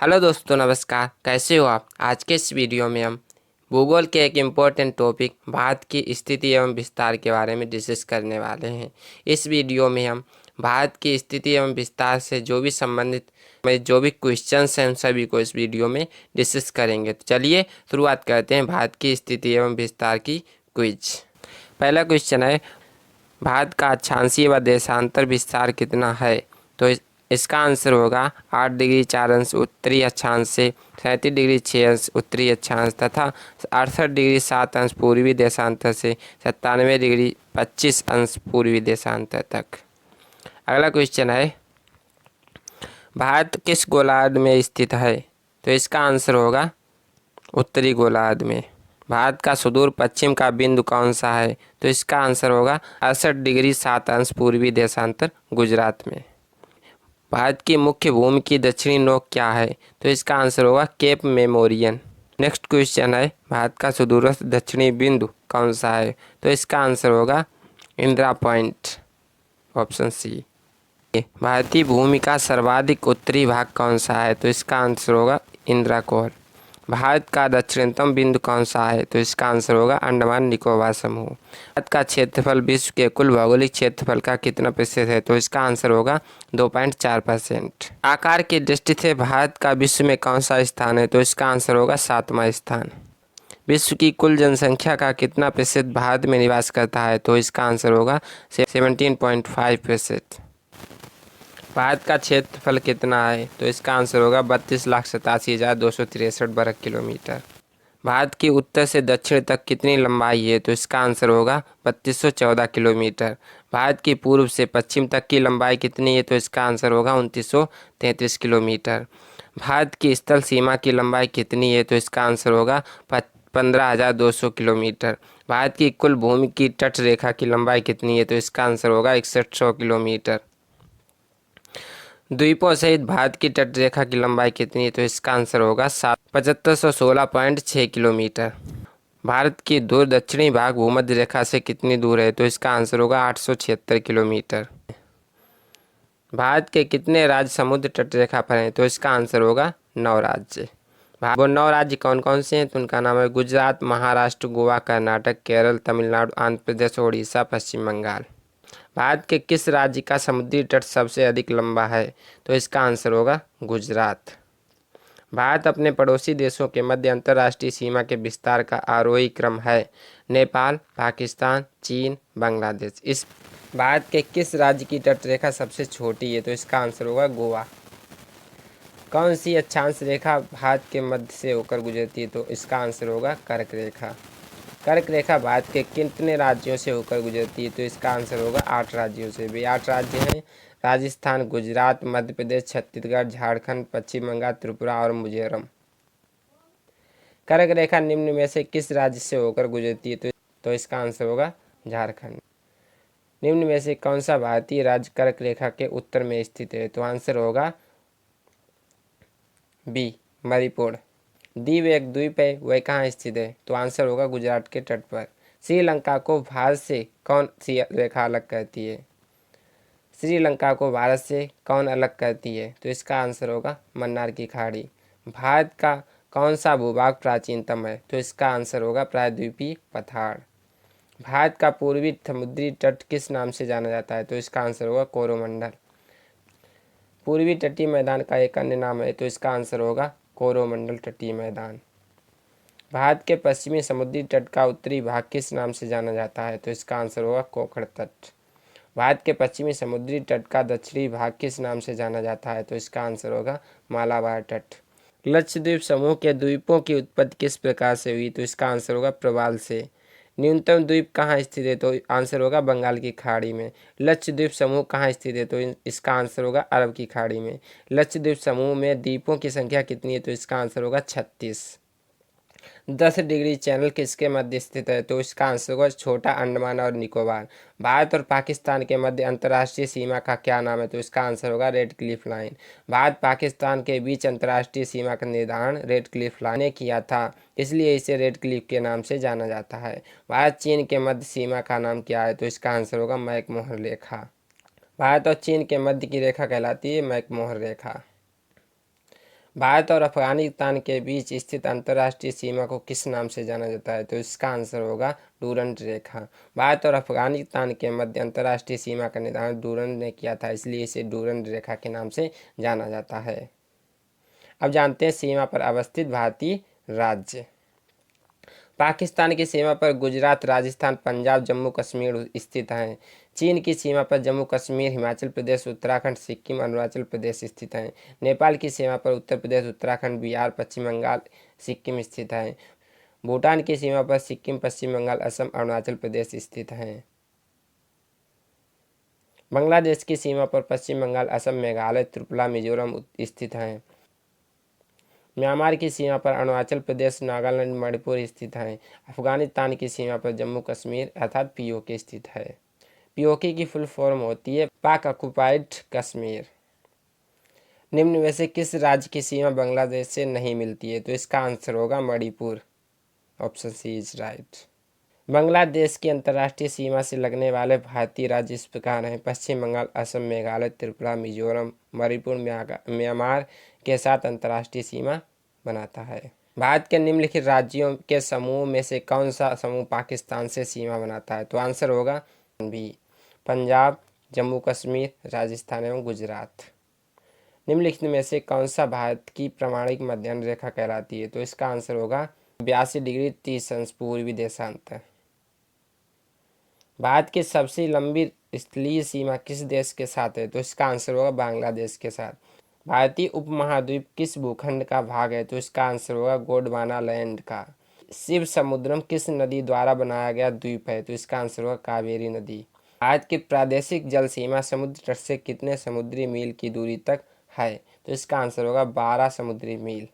Hello दोस्तों, नमस्कार। कैसे हो आप? आज के इस वीडियो में हम भूगोल के एक इम्पोर्टेंट टॉपिक भारत की स्थिति एवं विस्तार के बारे में डिस्कस करने वाले हैं। इस वीडियो में हम भारत की स्थिति एवं विस्तार से जो भी संबंधित जो भी क्वेश्चंस हैं उन सभी को इस वीडियो में डिस्कस करेंगे। तो चलिए शुरुआत करते हैं भारत की स्थिति एवं विस्तार की क्विज। पहला क्वेश्चन है, भारत का अक्षांशीय व देशांतर विस्तार कितना है? तो इसका आंसर होगा 8 डिग्री 4 अंश उत्तरी अक्षांश से, 37 डिग्री 6 अंश उत्तरी अक्षांश तथा 68 डिग्री 7 अंश पूर्वी देशांतर से 97 डिग्री 25 अंश पूर्वी देशांतर तक। अगला क्वेश्चन है, भारत किस गोलार्ध में स्थित है? तो इसका आंसर होगा उत्तरी गोलार्ध में। भारत का सुदूर पश्चिम का बिंदु कौन सा है? तो इसका आंसर होगा 68 डिग्री 7 अंश पूर्वी देशांतर गुजरात में। भारत की मुख्य भूमि की दक्षिणी नोक क्या है? तो इसका आंसर होगा केप मेमोरियन। नेक्स्ट क्वेश्चन है, भारत का सुदूरस्थ दक्षिणी बिंदु कौन सा है? तो इसका आंसर होगा इंदिरा पॉइंट, ऑप्शन सी। भारतीय भूमि का सर्वाधिक उत्तरी भाग कौन सा है? तो इसका आंसर होगा इंदिरा कोर। भारत का दक्षिणतम बिंदु कौन सा है? तो इसका आंसर होगा अंडमान निकोबार समूह। भारत का क्षेत्रफल विश्व के कुल भौगोलिक क्षेत्रफल का कितना प्रतिशत है? तो इसका आंसर होगा 2.4%। आकार की दृष्टि से भारत का विश्व में कौन सा स्थान है? तो इसका आंसर होगा 7वां स्थान। विश्व की कुल जनसंख्या का कितना प्रतिशत भारत में निवास करता है? तो इसका आंसर होगा 17.5%। भारत का क्षेत्रफल कितना है? तो इसका आंसर होगा 32,87,263 वर्ग किलोमीटर। भारत की उत्तर से दक्षिण तक कितनी लंबाई है? तो इसका आंसर होगा 3214 किलोमीटर। भारत की पूर्व से पश्चिम तक की लंबाई कितनी है? तो इसका आंसर होगा 2933 किलोमीटर। भारत की स्थल सीमा की लंबाई कितनी है? तो इसका आंसर होगा 15,200 किलोमीटर। भारत की कुल भूमि की तट रेखा की लंबाई कितनी है? तो इसका आंसर होगा 6100 किलोमीटर। द्वीपों सहित भारत की तट रेखा की लंबाई कितनी है? तो इसका आंसर होगा 7516.6 किलोमीटर। भारत की दूर दक्षिणी भाग भूमध्य रेखा से कितनी दूर है? तो इसका आंसर होगा 876 किलोमीटर। भारत के कितने राज्य समुद्र तट रेखा पर हैं? तो इसका आंसर होगा 9 राज्य। वो 9 राज्य कौन कौन से हैं? तो उनका नाम है गुजरात, महाराष्ट्र, गोवा, कर्नाटक, केरल, तमिलनाडु, आंध्र प्रदेश, उड़ीसा, पश्चिम बंगाल। भारत के किस राज्य का समुद्री तट सबसे अधिक लंबा है? तो इसका आंसर होगा गुजरात। भारत अपने पड़ोसी देशों के मध्य अंतर्राष्ट्रीय सीमा के विस्तार का आरोही क्रम है। नेपाल, पाकिस्तान, चीन, बांग्लादेश। इस भारत के किस राज्य की तट रेखा सबसे छोटी है? तो इसका आंसर होगा गोवा। कौन सी अक्षांश रेखा भारत के मध्य से होकर गुजरती है? तो इसका आंसर होगा कर्क रेखा। कर्क रेखा भारत के कितने राज्यों से होकर गुजरती है? तो इसका आंसर होगा 8 राज्यों से। भी 8 राज्य हैं, राजस्थान, गुजरात, मध्य प्रदेश, छत्तीसगढ़, झारखंड, पश्चिम बंगाल, त्रिपुरा और मिजोरम। कर्क रेखा निम्न में से किस राज्य से होकर गुजरती है? तो इसका आंसर होगा झारखंड। निम्न में से कौन सा भारतीय राज्य कर्क रेखा के उत्तर में स्थित है? तो आंसर होगा बी, मणिपुर। दीव एक द्वीप है, वह कहाँ स्थित है? तो आंसर होगा गुजरात के तट पर। श्रीलंका को भारत से कौन सी रेखा अलग करती है? श्रीलंका को भारत से कौन अलग करती है? तो इसका आंसर होगा मन्नार की खाड़ी। भारत का कौन सा भूभाग प्राचीनतम है? तो इसका आंसर होगा प्रायद्वीपीय पठार। भारत का पूर्वी समुद्री तट किस नाम से जाना जाता है? तो इसका आंसर होगा कोरोमंडल। पूर्वी तटीय मैदान का एक अन्य नाम है, तो इसका आंसर होगा कोरोमंडल तटीय मैदान। भारत के पश्चिमी समुद्री तट का उत्तरी भाग किस नाम से जाना जाता है? तो इसका आंसर होगा कोकण तट। भारत के पश्चिमी समुद्री तट का दक्षिणी भाग किस नाम से जाना जाता है? तो इसका आंसर होगा मालाबार तट। लक्षद्वीप समूह के द्वीपों की उत्पत्ति किस प्रकार से हुई? तो इसका आंसर होगा प्रवाल से। न्यूनतम द्वीप कहाँ स्थित है? तो आंसर होगा बंगाल की खाड़ी में। लक्षद्वीप समूह कहाँ स्थित है? तो इसका आंसर होगा अरब की खाड़ी में। लक्षद्वीप समूह में द्वीपों की संख्या कितनी है? तो इसका आंसर होगा 36। 10 डिग्री चैनल किसके मध्य स्थित है? तो इसका आंसर होगा छोटा अंडमान और निकोबार। भारत और पाकिस्तान के मध्य अंतर्राष्ट्रीय सीमा का क्या नाम है? तो इसका आंसर होगा red Cliff line. Bharat Pakistan के बीच अंतर्राष्ट्रीय सीमा का निर्धारण रेड क्लिफ लाइन ने किया था, इसलिए इसे रेड क्लिफ के नाम से जाना जाता है। भारत चीन के मध्य सीमा का नाम क्या है? तो इसका आंसर होगा मैकमोहन रेखा। भारत और चीन के मध्य की रेखा कहलाती है मैकमोहन रेखा। भारत और अफगानिस्तान के बीच स्थित अंतर्राष्ट्रीय सीमा को किस नाम से जाना जाता है? तो इसका आंसर होगा डूरंड रेखा। भारत और अफगानिस्तान के मध्य अंतर्राष्ट्रीय सीमा का निर्धारण डूरंड ने किया था, इसलिए इसे डूरंड रेखा के नाम से जाना जाता है। अब जानते हैं सीमा पर अवस्थित भारतीय राज्य। पाकिस्तान की सीमा पर गुजरात, राजस्थान, पंजाब, जम्मू कश्मीर स्थित हैं। चीन की सीमा पर जम्मू कश्मीर, हिमाचल प्रदेश, उत्तराखंड, सिक्किम, अरुणाचल प्रदेश स्थित हैं। नेपाल की सीमा पर उत्तर प्रदेश, उत्तराखंड, बिहार, पश्चिम बंगाल, सिक्किम स्थित हैं। भूटान की सीमा पर सिक्किम, पश्चिम बंगाल, असम, अरुणाचल प्रदेश स्थित हैं। बांग्लादेश की सीमा पर पश्चिम बंगाल, असम, मेघालय, त्रिपुरा, मिजोरम स्थित हैं। म्यांमार की सीमा पर अरुणाचल प्रदेश, नागालैंड, मणिपुर स्थित हैं। अफगानिस्तान की सीमा पर जम्मू कश्मीर अर्थात पीओके स्थित है। पीओके की फुल फॉर्म होती है पाक ऑक्युपाइड कश्मीर। निम्न में से किस राज्य की सीमा बांग्लादेश से नहीं मिलती है? तो इसका आंसर होगा Manipur. Option C is right. Bangladesh की अंतर्राष्ट्रीय सीमा से लगने वाले भारतीय राज्य इस प्रकार हैं: पश्चिम बंगाल, असम, मेघालय, त्रिपुरा, मिजोरम, मणिपुर म्यांमार के साथ अंतर्राष्ट्रीय सीमा बनाता है। भारत के निम्नलिखित राज्यों के समूह में से कौन सा समूह पाकिस्तान से सीमा बनाता है? तो आंसर होगा बी, पंजाब, जम्मू कश्मीर, राजस्थान एवं गुजरात। निम्नलिखित में से कौन सा भारत की प्रमाणिक मध्याह्न रेखा कहलाती है? तो इसका आंसर होगा 82°30' पूर्वी देशांत। भारत की सबसे लंबी स्थलीय सीमा किस देश के साथ है? तो इसका आंसर होगा बांग्लादेश के साथ। भारतीय उपमहाद्वीप किस भूखंड का भाग है? तो इसका आंसर होगा गोंडवाना लैंड का। शिव समुद्रम किस नदी द्वारा बनाया गया द्वीप है? तो इसका आंसर होगा कावेरी नदी। भारत की प्रादेशिक जल सीमा समुद्र तट से कितने समुद्री मील की दूरी तक है? तो इसका आंसर होगा 12 समुद्री मील।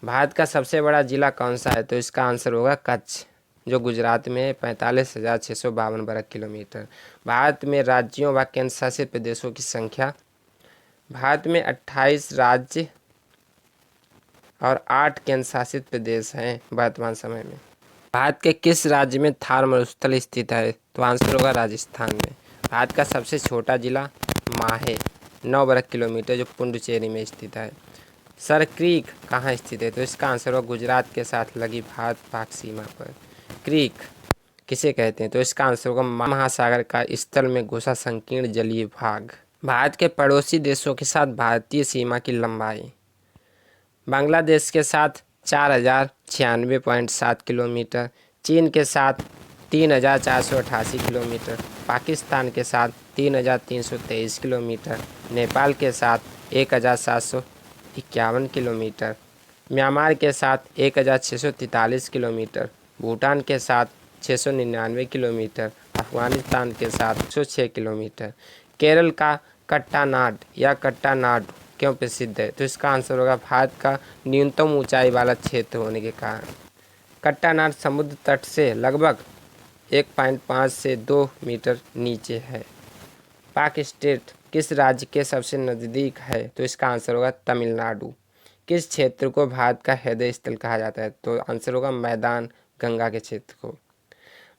भारत का सबसे बड़ा जिला कौन सा है? तो इसका आंसर होगा कच्छ, जो गुजरात में 45,652 वर्ग किलोमीटर। भारत में राज्यों व केंद्र शासित प्रदेशों की संख्या। भारत में 28 राज्य और 8 केंद्र शासित प्रदेश हैं वर्तमान समय में। भारत के किस राज्य में थार मरुस्थल स्थित है? तो आंसर होगा राजस्थान में। भारत का सबसे छोटा जिला माहे, 9 वर्ग किलोमीटर, जो पुडुचेरी में स्थित है। सर क्रीक कहाँ स्थित है? तो इसका आंसर होगा गुजरात के साथ लगी भारत पाक सीमा पर। क्रीक किसे कहते हैं? तो इसका आंसर होगा महासागर का स्थल में घुसा संकीर्ण जलीय भाग। भारत के पड़ोसी देशों के साथ भारतीय सीमा की लंबाई। बांग्लादेश के साथ 4096.7 किलोमीटर, चीन के साथ 3488 किलोमीटर, पाकिस्तान के साथ 3323 किलोमीटर, नेपाल के साथ 1751 किलोमीटर, म्यांमार के साथ 1643 किलोमीटर, भूटान के साथ 699 किलोमीटर, अफगानिस्तान के साथ 106 किलोमीटर। केरल का कट्टानाड या कट्टानाड क्यों प्रसिद्ध है? तो इसका आंसर होगा भारत का न्यूनतम ऊंचाई वाला क्षेत्र होने के कारण। कट्टानाड समुद्र तट से लगभग 1.5 से 2 मीटर नीचे है। पाक स्टेट किस राज्य के सबसे नज़दीक है? तो इसका आंसर होगा तमिलनाडु। किस क्षेत्र को भारत का हृदय स्थल कहा जाता है? तो आंसर होगा मैदान गंगा के क्षेत्र को।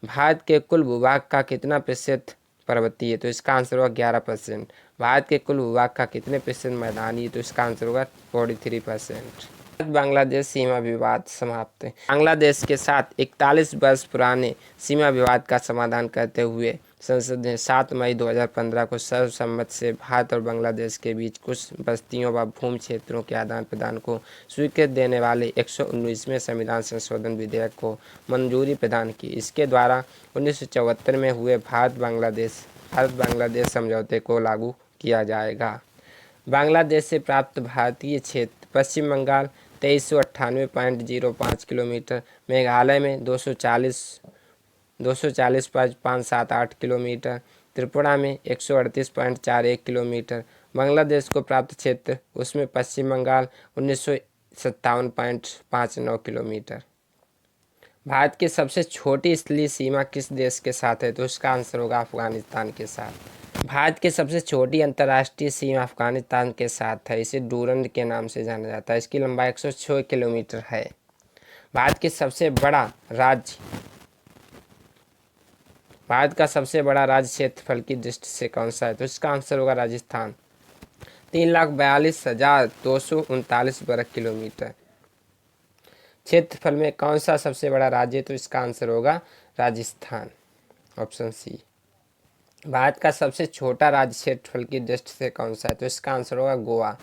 भारत के कुल भूभाग का कितना प्रतिशत पर्वतीय है? तो इसका आंसर होगा 11%। भारत के कुल भूभाग का कितने प्रतिशत मैदानी है? तो इसका आंसर होगा 43%। बांग्लादेश सीमा विवाद समाप्त। बांग्लादेश के साथ 41 वर्ष पुराने सीमा विवाद का समाधान करते हुए संसद ने 7 मई 2015 को सर्वसम्मत से भारत और बांग्लादेश के बीच कुछ बस्तियों व भूमि क्षेत्रों के आदान प्रदान को स्वीकृति देने वाले 119वें संविधान संशोधन विधेयक को मंजूरी प्रदान की। इसके द्वारा 1974 में हुए भारत बांग्लादेश समझौते को लागू किया जाएगा। बांग्लादेश से प्राप्त भारतीय क्षेत्र: पश्चिम बंगाल 2398.05 किलोमीटर, मेघालय में 240.578 किलोमीटर, त्रिपुरा में 138.41 किलोमीटर। बांग्लादेश को प्राप्त क्षेत्र, उसमें पश्चिम बंगाल 1957.59 किलोमीटर। भारत की सबसे छोटी स्थलीय सीमा किस देश के साथ है? तो इसका आंसर होगा अफगानिस्तान के साथ। भारत की सबसे छोटी अंतर्राष्ट्रीय सीमा अफगानिस्तान के साथ है। इसे डूरंड के नाम से जाना जाता है। इसकी लंबाई 106 किलोमीटर है। भारत का सबसे बड़ा राज्य क्षेत्रफल की दृष्टि से कौन सा है? तो इसका आंसर होगा राजस्थान। 3,42,239 वर्ग किलोमीटर। क्षेत्रफल में कौन सा सबसे बड़ा राज्य है? तो इसका आंसर होगा राजस्थान, ऑप्शन सी। भारत का सबसे छोटा राज्य क्षेत्रफल की दृष्टि से कौन सा है? तो इसका आंसर होगा गोवा।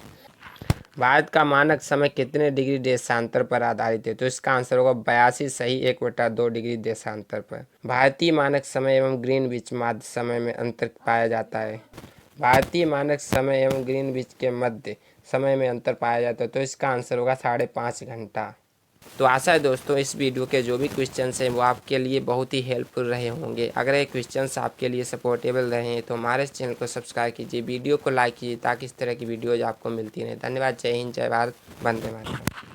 भारत का मानक समय कितने डिग्री देशांतर पर आधारित है? तो इसका आंसर होगा 82 सही 1/2 डिग्री देशांतर पर। भारतीय मानक समय एवं ग्रीनविच माध्य समय में अंतर पाया जाता है। भारतीय मानक समय एवं ग्रीनविच के मध्य समय में अंतर पाया जाता है। तो इसका आंसर होगा 5.5 घंटा। तो आशा है दोस्तों इस वीडियो के जो भी क्वेश्चंस हैं वो आपके लिए बहुत ही हेल्पफुल रहे होंगे। अगर ये क्वेश्चंस आपके लिए सपोर्टेबल रहे हैं तो हमारे इस चैनल को सब्सक्राइब कीजिए, वीडियो को लाइक कीजिए ताकि इस तरह की वीडियोज़ आपको मिलती रहें। धन्यवाद। जय हिंद, जय भारत, वंदे मातरम।